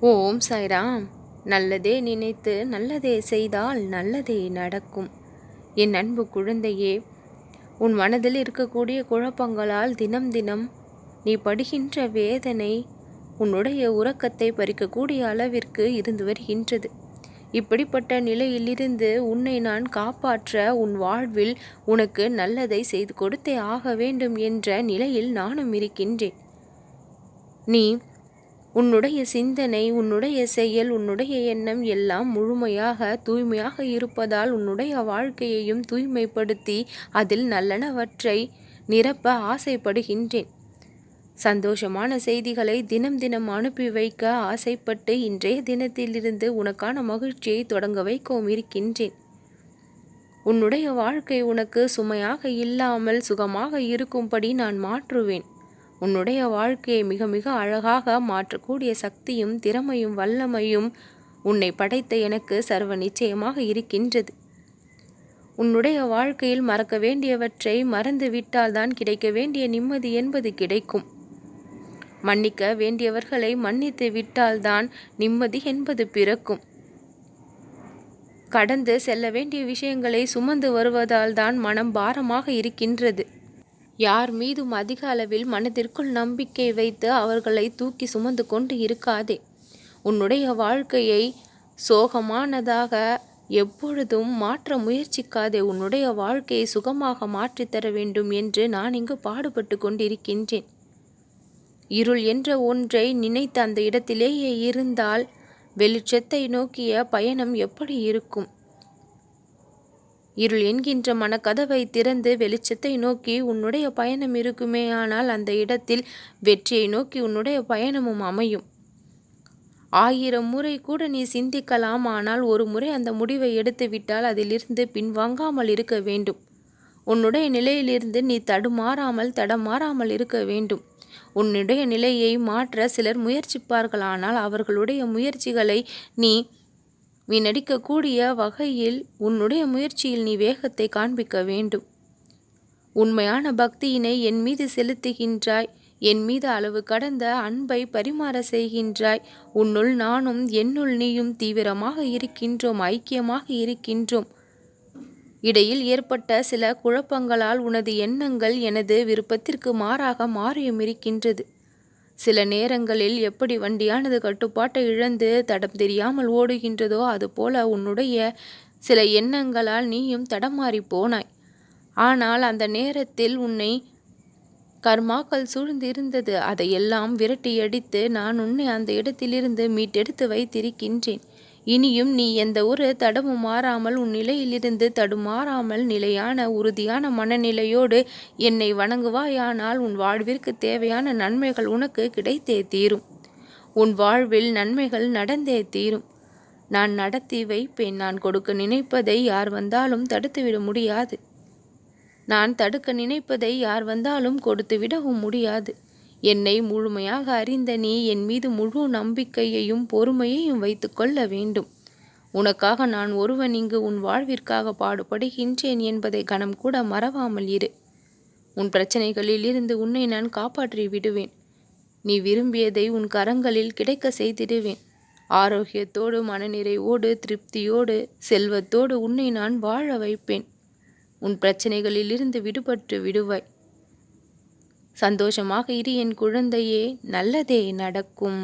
ஓம் சாய்ராம். நல்லதே நினைத்து நல்லதே செய்தால் நல்லதே நடக்கும். என் அன்பு குழந்தையே, உன் மனதில் இருக்கக்கூடிய குழப்பங்களால் தினம் தினம் நீ படுகின்ற வேதனை உன்னுடைய உறக்கத்தை பறிக்கக்கூடிய அளவிற்கு இருந்து வருகின்றது. இப்படிப்பட்ட நிலையிலிருந்து உன்னை நான் காப்பாற்ற உன் வாழ்வில் உனக்கு நல்லதை செய்து கொடுத்தே ஆக வேண்டும் என்ற நிலையில் நானும் இருக்கின்றேன். நீ உன்னுடைய சிந்தனை, உன்னுடைய செயல், உன்னுடைய எண்ணம் எல்லாம் முழுமையாக தூய்மையாக இருப்பதால் உன்னுடைய வாழ்க்கையையும் தூய்மைப்படுத்தி அதில் நல்லனவற்றை நிரப்ப ஆசைப்படுகின்றேன். சந்தோஷமான செய்திகளை தினம் தினம் அனுப்பி வைக்க ஆசைப்பட்டு இன்றைய தினத்திலிருந்து உனக்கான மகிழ்ச்சியை தொடங்க வைக்கவும் இருக்கின்றேன். உன்னுடைய வாழ்க்கை உனக்கு சுமையாக இல்லாமல் சுகமாக இருக்கும்படி நான் மாற்றுவேன். உன்னுடைய வாழ்க்கையை மிக மிக அழகாக மாற்றக்கூடிய சக்தியும் திறமையும் வல்லமையும் உன்னை படைத்த எனக்கு சர்வ நிச்சயமாக இருக்கின்றது. உன்னுடைய வாழ்க்கையில் மறக்க வேண்டியவற்றை மறந்து விட்டால்தான் கிடைக்க வேண்டிய நிம்மதி என்பது கிடைக்கும். மன்னிக்க வேண்டியவர்களை மன்னித்து விட்டால்தான் நிம்மதி என்பது பிறக்கும். கடந்து செல்ல வேண்டிய விஷயங்களை சுமந்து வருவதால் தான் மனம் பாரமாக இருக்கின்றது. யார் மீதும் அதிக அளவில் மனதிற்குள் நம்பிக்கை வைத்து அவர்களை தூக்கி சுமந்து கொண்டு இருக்காதே. உன்னுடைய வாழ்க்கையை சோகமானதாக எப்பொழுதும் மாற்ற முயற்சிக்காதே. உன்னுடைய வாழ்க்கையை சுகமாக மாற்றித்தர வேண்டும் என்று நான் இங்கு பாடுபட்டு கொண்டிருக்கின்றேன். இருள் என்ற ஒன்றை நினைத்த அந்த இடத்திலேயே இருந்தால் வெளிச்சத்தை நோக்கிய பயணம் எப்படி இருக்கும்? இருள் என்கின்ற மனக்கதவை திறந்து வெளிச்சத்தை நோக்கி உன்னுடைய பயணம் இருக்குமே, ஆனால் அந்த இடத்தில் வெற்றியை நோக்கி உன்னுடைய பயணமும் அமையும். 1000 முறை கூட நீ சிந்திக்கலாம், ஆனால் ஒரு முறை அந்த முடிவை எடுத்துவிட்டால் அதிலிருந்து பின்வாங்காமல் இருக்க வேண்டும். உன்னுடைய நிலையிலிருந்து நீ தடமாறாமல் இருக்க வேண்டும். உன்னுடைய நிலையை மாற்ற சிலர் முயற்சிப்பார்கள், ஆனால் அவர்களுடைய முயற்சிகளை நீ வீணடிக்கக்கூடிய வகையில் உன்னுடைய முயற்சியில் நீ வேகத்தை காண்பிக்க வேண்டும். உண்மையான பக்தியினை என் மீது செலுத்துகின்றாய். என் மீது அளவு கடந்த அன்பை பரிமாற செய்கின்றாய். உன்னுள் நானும் என்னுள் நீயும் தீவிரமாக இருக்கின்றோம், ஐக்கியமாக இருக்கின்றோம். இடையில் ஏற்பட்ட சில குழப்பங்களால் உனது எண்ணங்கள் எனது விருப்பத்திற்கு மாறாக மாறியும் இருக்கின்றது. சில நேரங்களில் எப்படி வண்டியானது கட்டுப்பாட்டை இழந்து தடம் தெரியாமல் ஓடுகின்றதோ அதுபோல உன்னுடைய சில எண்ணங்களால் நீயும் தடமாறி போனாய். ஆனால் அந்த நேரத்தில் உன்னை கர்மாக்கள் சூழ்ந்திருந்தது. அதையெல்லாம் விரட்டியடித்து நான் உன்னை அந்த இடத்திலிருந்து மீட்டெடுத்து வைத்திருக்கின்றேன். இனியும் நீ எந்த ஒரு தடமும் மாறாமல் உன் நிலையிலிருந்து தடுமாறாமல் நிலையான உறுதியான மனநிலையோடு என்னை வணங்குவாயானால் உன் வாழ்விற்கு தேவையான நன்மைகள் உனக்கு கிடைத்தே தீரும். உன் வாழ்வில் நன்மைகள் நடந்தே தீரும். நான் நடத்தி வைப்பேன். நான் கொடுக்க நினைப்பதை யார் வந்தாலும் தடுத்துவிட முடியாது. நான் தடுக்க நினைப்பதை யார் வந்தாலும் கொடுத்துவிடவும் முடியாது. என்னை முழுமையாக அறிந்த நீ என் மீது முழு நம்பிக்கையையும் பொறுமையையும் வைத்து கொள்ள வேண்டும். உனக்காக நான் ஒருவன் இங்கு உன் வாழ்விற்காக பாடுபடுகின்றேன் என்பதை கணம் கூட மறவாமல் இரு. உன் பிரச்சனைகளில் இருந்து உன்னை நான் காப்பாற்றி விடுவேன். நீ விரும்பியதை உன் கரங்களில் கிடைக்க செய்திடுவேன். ஆரோக்கியத்தோடு, மனநிறைவோடு, திருப்தியோடு, செல்வத்தோடு உன்னை நான் வாழ வைப்பேன். உன் பிரச்சனைகளில் இருந்து விடுபட்டு விடுவாய். சந்தோஷமாக இரு என் குழந்தையே, நல்லதே நடக்கும்.